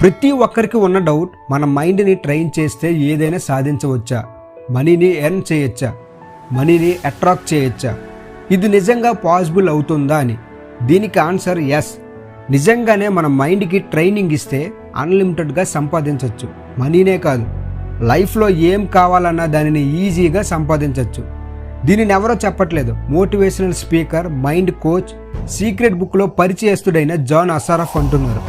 ప్రతి ఒక్కరికి ఉన్న డౌట్, మన మైండ్ని ట్రైన్ చేస్తే ఏదైనా సాధించవచ్చా, మనీని ఎర్న్ చేయొచ్చా, మనీని అట్రాక్ట్ చేయొచ్చా, ఇది నిజంగా పాసిబుల్ అవుతుందా అని. దీనికి ఆన్సర్ ఎస్. నిజంగానే మన మైండ్కి ట్రైనింగ్ ఇస్తే అన్లిమిటెడ్గా సంపాదించవచ్చు. మనీనే కాదు, లైఫ్లో ఏం కావాలన్నా దానిని ఈజీగా సంపాదించవచ్చు. దీనిని ఎవరో చెప్పట్లేదు, motivational speaker, mind coach, secret బుక్లో పరిచయస్తుడైన జాన్ అసారఫ్ అంటున్నారు.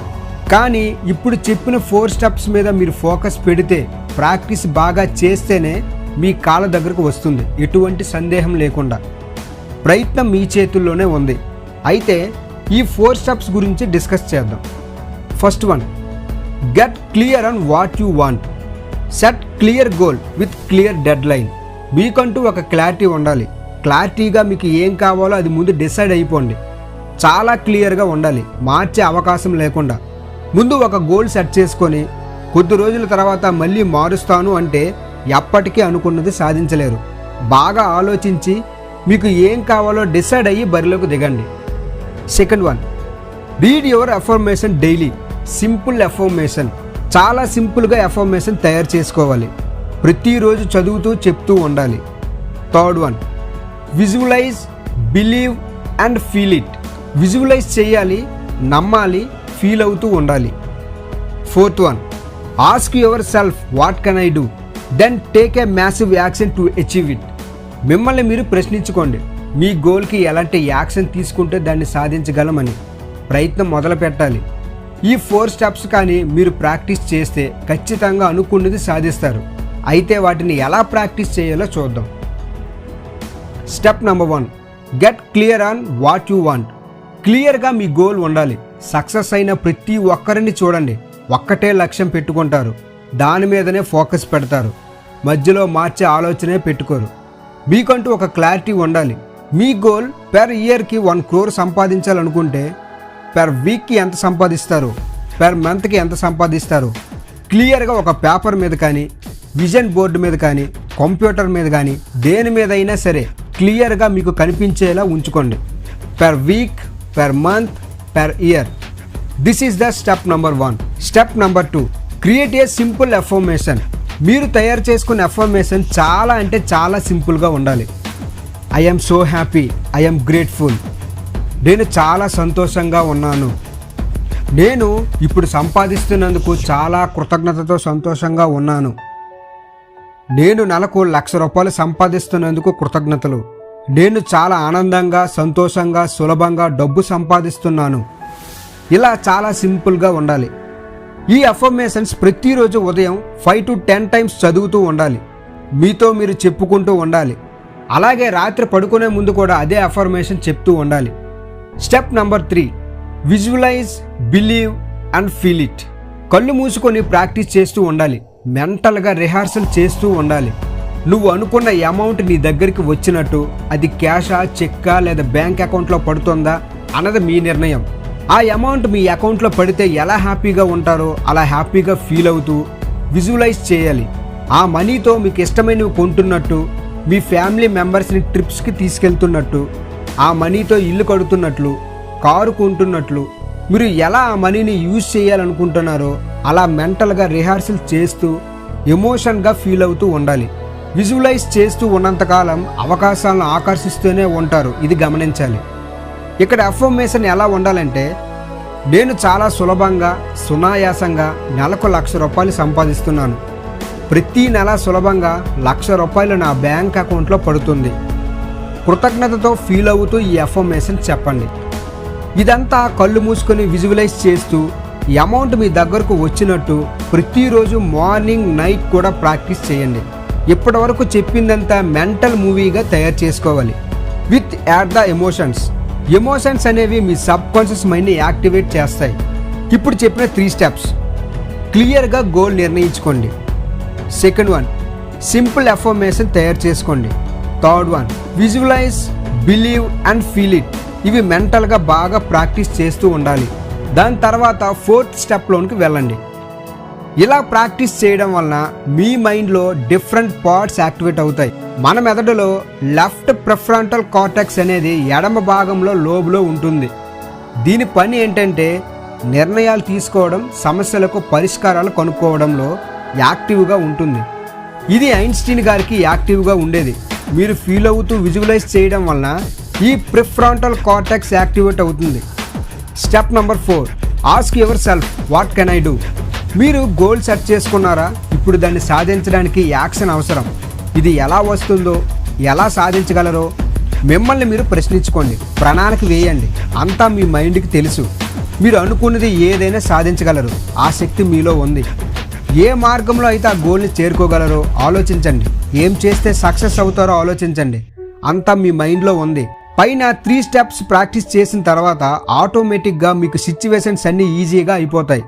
కానీ ఇప్పుడు చెప్పిన 4 స్టెప్స్ మీద మీరు ఫోకస్ పెడితే, ప్రాక్టీస్ బాగా చేస్తేనే మీ కాళ్ళ దగ్గరకు వస్తుంది, ఎటువంటి సందేహం లేకుండా. ప్రయత్నం మీ చేతుల్లోనే ఉంది. అయితే ఈ 4 స్టెప్స్ గురించి డిస్కస్ చేద్దాం. First one, get clear on what you want. Set clear goal with clear dead line. మీకంటూ ఒక క్లారిటీ ఉండాలి. క్లారిటీగా మీకు ఏం కావాలో అది ముందు డిసైడ్ అయిపోండి. చాలా క్లియర్గా ఉండాలి, మార్చే అవకాశం లేకుండా. ముందు ఒక గోల్ సెట్ చేసుకొని కొద్ది రోజుల తర్వాత మళ్ళీ మారుస్తాను అంటే ఎప్పటికీ అనుకున్నది సాధించలేరు. బాగా ఆలోచించి మీకు ఏం కావాలో డిసైడ్ అయ్యి బరిలోకి దిగండి. Second one, read your affirmation daily. Simple affirmation, చాలా సింపుల్గా అఫర్మేషన్ తయారు చేసుకోవాలి. ప్రతిరోజు చదువుతూ చెప్తూ ఉండాలి. Third one, visualize, believe and feel it. Visualize చేయాలి, నమ్మాలి, ఫీల్ అవుతూ ఉండాలి. Fourth one, ask yourself what can I do, then take a massive action to achieve it. మిమ్మల్ని మీరు ప్రశ్నించుకోండి, మీ గోల్కి ఎలాంటి యాక్షన్ తీసుకుంటే దాన్ని సాధించగలమని. ప్రయత్నం మొదలు పెట్టాలి. ఈ 4 స్టెప్స్ కానీ మీరు ప్రాక్టీస్ చేస్తే ఖచ్చితంగా అనుకున్నది సాధిస్తారు. అయితే వాటిని ఎలా ప్రాక్టీస్ చేయాలో చూద్దాం. Step number 1, get clear on what you want. క్లియర్గా మీ గోల్ ఉండాలి. సక్సెస్ అయిన ప్రతి ఒక్కరిని చూడండి, ఒక్కటే లక్ష్యం పెట్టుకుంటారు, దాని మీదనే ఫోకస్ పెడతారు, మధ్యలో మార్చే ఆలోచనే పెట్టుకోరు. మీకంటూ ఒక క్లారిటీ ఉండాలి. మీ గోల్ పెర్ ఇయర్కి 1 crore సంపాదించాలనుకుంటే పెర్ వీక్కి ఎంత సంపాదిస్తారు, పెర్ మంత్కి ఎంత సంపాదిస్తారు, క్లియర్గా ఒక పేపర్ మీద కానీ, విజన్ బోర్డు మీద కానీ, కంప్యూటర్ మీద కానీ, దేని మీద అయినా సరే క్లియర్గా మీకు కనిపించేలా ఉంచుకోండి. Per week, per month, per year. This is the step number 1. Step number 2, create a simple affirmation. మీరు తయారు చేసుకున్న అఫర్మేషన్ చాలా అంటే చాలా సింపుల్గా ఉండాలి. I am so happy, I am grateful. నేను చాలా సంతోషంగా ఉన్నాను. నేను ఇప్పుడు సంపాదిస్తున్నందుకు చాలా కృతజ్ఞతతో సంతోషంగా ఉన్నాను. నేను నెలకు 1,00,000 రూపాయలు సంపాదిస్తున్నందుకు కృతజ్ఞతలు. నేను చాలా ఆనందంగా, సంతోషంగా, సులభంగా డబ్బు సంపాదిస్తున్నాను. ఇలా చాలా సింపుల్గా ఉండాలి. ఈ అఫర్మేషన్స్ ప్రతిరోజు ఉదయం 5 to 10 టైమ్స్ చదువుతూ ఉండాలి. మీతో మీరు చెప్పుకుంటూ ఉండాలి. అలాగే రాత్రి పడుకునే ముందు కూడా అదే అఫర్మేషన్ చెప్తూ ఉండాలి. Step number 3, visualize, believe and feel it. కళ్ళు మూసుకొని ప్రాక్టీస్ చేస్తూ ఉండాలి. మెంటల్గా రిహార్సల్ చేస్తూ ఉండాలి. నువ్వు అనుకున్న అమౌంట్ నీ దగ్గరికి వచ్చినట్టు, అది క్యాషా, చెక్కా లేదా బ్యాంక్ అకౌంట్లో పడుతుందా అన్నది మీ నిర్ణయం. ఆ అమౌంట్ మీ అకౌంట్లో పడితే ఎలా హ్యాపీగా ఉంటారో అలా హ్యాపీగా ఫీల్ అవుతూ విజువలైజ్ చేయాలి. ఆ మనీతో మీకు ఇష్టమైనవి కొంటున్నట్టు, మీ ఫ్యామిలీ మెంబర్స్ని ట్రిప్స్కి తీసుకెళ్తున్నట్టు, ఆ మనీతో ఇల్లు కడుతున్నట్లు, కారు కొంటున్నట్లు, మీరు ఎలా ఆ మనీని యూజ్ చేయాలనుకుంటున్నారో అలా మెంటల్గా రిహార్సల్ చేస్తూ ఎమోషన్గా ఫీల్ అవుతూ ఉండాలి. విజువలైజ్ చేస్తూ ఉన్నంతకాలం అవకాశాలను ఆకర్షిస్తూనే ఉంటారు. ఇది గమనించాలి. ఇక్కడ అఫర్మేషన్ ఎలా ఉండాలంటే, నేను చాలా సులభంగా, సునాయాసంగా నెలకు 1,00,000 రూపాయలు సంపాదిస్తున్నాను. ప్రతి నెల సులభంగా 1,00,000 రూపాయలు నా బ్యాంక్ అకౌంట్లో పడుతుంది. కృతజ్ఞతతో ఫీల్ అవుతూ ఈ అఫర్మేషన్ చెప్పండి. ఇదంతా కళ్ళు మూసుకొని విజువలైజ్ చేస్తూ ఈ అమౌంట్ మీ దగ్గరకు వచ్చినట్టు ప్రతిరోజు మార్నింగ్, నైట్ కూడా ప్రాక్టీస్ చేయండి. ఇప్పటి వరకు చెప్పిందంతా మెంటల్ మూవీగా తయారు చేసుకోవాలి. With add the emotions. Emotions అనేవి మీ సబ్ కాన్షియస్ మైండ్ని యాక్టివేట్ చేస్తాయి. ఇప్పుడు చెప్పిన 3 స్టెప్స్. క్లియర్గా గోల్ నిర్ణయించుకోండి. సెకండ్ వన్, సింపుల్ అఫర్మేషన్ తయారు చేసుకోండి. Third one, visualize, believe and feel it. ఇవి మెంటల్గా బాగా ప్రాక్టీస్ చేస్తూ ఉండాలి. దాని తర్వాత 4th స్టెప్లోనికి వెళ్ళండి. ఇలా ప్రాక్టీస్ చేయడం వలన మీ మైండ్లో డిఫరెంట్ పార్ట్స్ యాక్టివేట్ అవుతాయి. మన మెదడులో లెఫ్ట్ ప్రిఫ్రంటల్ కార్టెక్స్ అనేది ఎడమ భాగంలో లోబులో ఉంటుంది. దీని పని ఏంటంటే నిర్ణయాలు తీసుకోవడం, సమస్యలకు పరిష్కారాలు కనుక్కోవడంలో యాక్టివ్గా ఉంటుంది. ఇది ఐన్స్టీన్ గారికి యాక్టివ్గా ఉండేది. మీరు ఫీల్ అవుతూ విజువలైజ్ చేయడం వలన ఈ ప్రిఫ్రాంటల్ కార్టెక్స్ యాక్టివేట్ అవుతుంది. Step number 4, ask yourself what can I do. మీరు గోల్ సెట్ చేసుకున్నారా? ఇప్పుడు దాన్ని సాధించడానికి యాక్షన్ అవసరం. ఇది ఎలా వస్తుందో, ఎలా సాధించగలరో మిమ్మల్ని మీరు ప్రశ్నించుకోండి. ప్రణాళిక వేయండి. అంతా మీ మైండ్కి తెలుసు. మీరు అనుకున్నది ఏదైనా సాధించగలరు. ఆ శక్తి మీలో ఉంది. ఏ మార్గంలో అయితే ఆ గోల్ని చేరుకోగలరో ఆలోచించండి. ఏం చేస్తే సక్సెస్ అవుతారో ఆలోచించండి. అంతా మీ మైండ్లో ఉంది. పైన 3 స్టెప్స్ ప్రాక్టీస్ చేసిన తర్వాత ఆటోమేటిక్గా మీకు సిచ్యువేషన్స్ అన్నీ ఈజీగా అయిపోతాయి.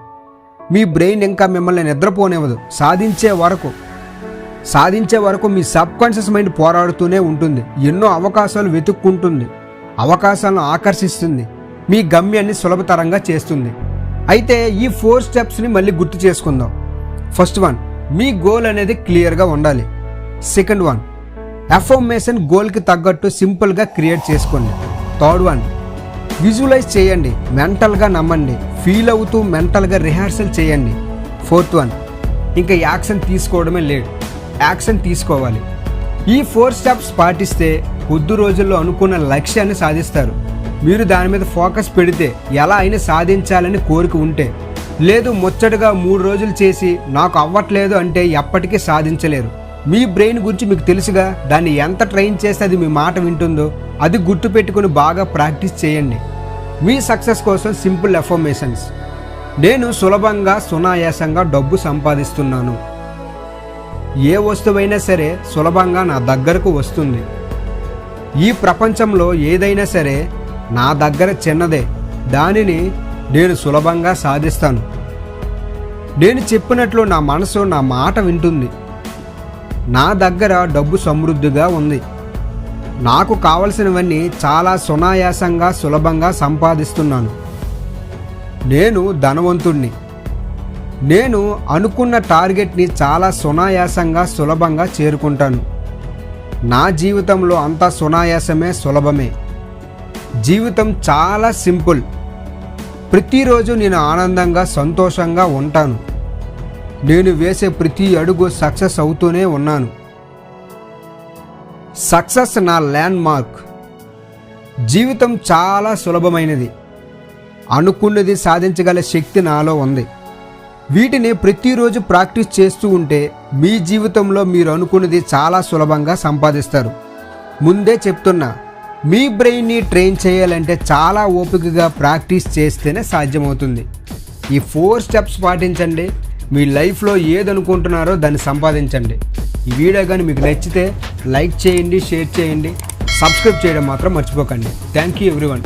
మీ బ్రెయిన్ ఇంకా మిమ్మల్ని నిద్రపోనివ్వదు. సాధించే వరకు మీ సబ్కాన్షియస్ మైండ్ పోరాడుతూనే ఉంటుంది. ఎన్నో అవకాశాలు వెతుక్కుంటుంది, అవకాశాలను ఆకర్షిస్తుంది, మీ గమ్యాన్ని సులభతరంగా చేస్తుంది. అయితే ఈ 4 స్టెప్స్ని మళ్ళీ గుర్తు చేసుకుందాం. ఫస్ట్ 1, మీ గోల్ అనేది క్లియర్గా ఉండాలి. సెకండ్ 1, అఫర్మేషన్ గోల్కి తగ్గట్టు సింపుల్గా క్రియేట్ చేసుకోండి. థర్డ్ 1, విజువలైజ్ చేయండి, మెంటల్గా నమ్మండి, ఫీల్ అవుతూ మెంటల్గా రిహార్సల్ చేయండి. ఫోర్త్ 1, ఇంకా యాక్షన్ తీసుకోవడమే లేట్, యాక్షన్ తీసుకోవాలి. ఈ 4 స్టెప్స్ పాటిస్తే కొద్ది రోజుల్లో అనుకున్న లక్ష్యాన్ని సాధిస్తారు. మీరు దాని మీద ఫోకస్ పెడితే, ఎలా అయినా సాధించాలని కోరిక ఉంటే, లేదు ముచ్చటగా 3 రోజులు చేసి నాకు అవ్వట్లేదు అంటే ఎప్పటికీ సాధించలేరు. మీ బ్రెయిన్ గురించి మీకు తెలుసుగా. దాన్ని ఎంత ట్రైన్ చేస్తే అది మీ మాట వింటుందో అది గుర్తుపెట్టుకుని బాగా ప్రాక్టీస్ చేయండి. మీ సక్సెస్ కోసం సింపుల్ అఫర్మేషన్స్. నేను సులభంగా సునాయాసంగా డబ్బు సంపాదిస్తున్నాను. ఏ వస్తువైనా సరే సులభంగా నా దగ్గరకు వస్తుంది. ఈ ప్రపంచంలో ఏదైనా సరే నా దగ్గర చిన్నదే, దానిని నేను సులభంగా సాధిస్తాను. నేను చెప్పినట్లు నా మనసు నా మాట వింటుంది. నా దగ్గర డబ్బు సమృద్ధిగా ఉంది. నాకు కావలసినవన్నీ చాలా సునాయాసంగా సులభంగా సంపాదిస్తున్నాను. నేను ధనవంతుణ్ణి. నేను అనుకున్న టార్గెట్ని చాలా సునాయాసంగా సులభంగా చేరుకుంటాను. నా జీవితంలో అంతా సునాయాసమే, సులభమే. జీవితం చాలా సింపుల్. ప్రతిరోజు నేను ఆనందంగా సంతోషంగా ఉంటాను. నేను వేసే ప్రతి అడుగు సక్సెస్ అవుతూనే ఉన్నాను. సక్సెస్ నా ల్యాండ్ మార్క్. జీవితం చాలా సులభమైనది. అనుకున్నది సాధించగల శక్తి నాలో ఉంది. వీటిని ప్రతిరోజు ప్రాక్టీస్ చేస్తూ ఉంటే మీ జీవితంలో మీరు అనుకున్నది చాలా సులభంగా సంపాదిస్తారు. ముందే చెప్తున్నా, మీ బ్రెయిన్ని ట్రైన్ చేయాలంటే చాలా ఓపికగా ప్రాక్టీస్ చేస్తేనే సాధ్యమవుతుంది. ఈ 4 స్టెప్స్ పాటించండి. మీ లైఫ్లో ఏదనుకుంటున్నారో దాన్ని సంపాదించండి. ఈ వీడియో కానీ మీకు నచ్చితే లైక్ చేయండి, షేర్ చేయండి, సబ్స్క్రైబ్ చేయడం మాత్రం మర్చిపోకండి. Thank you everyone.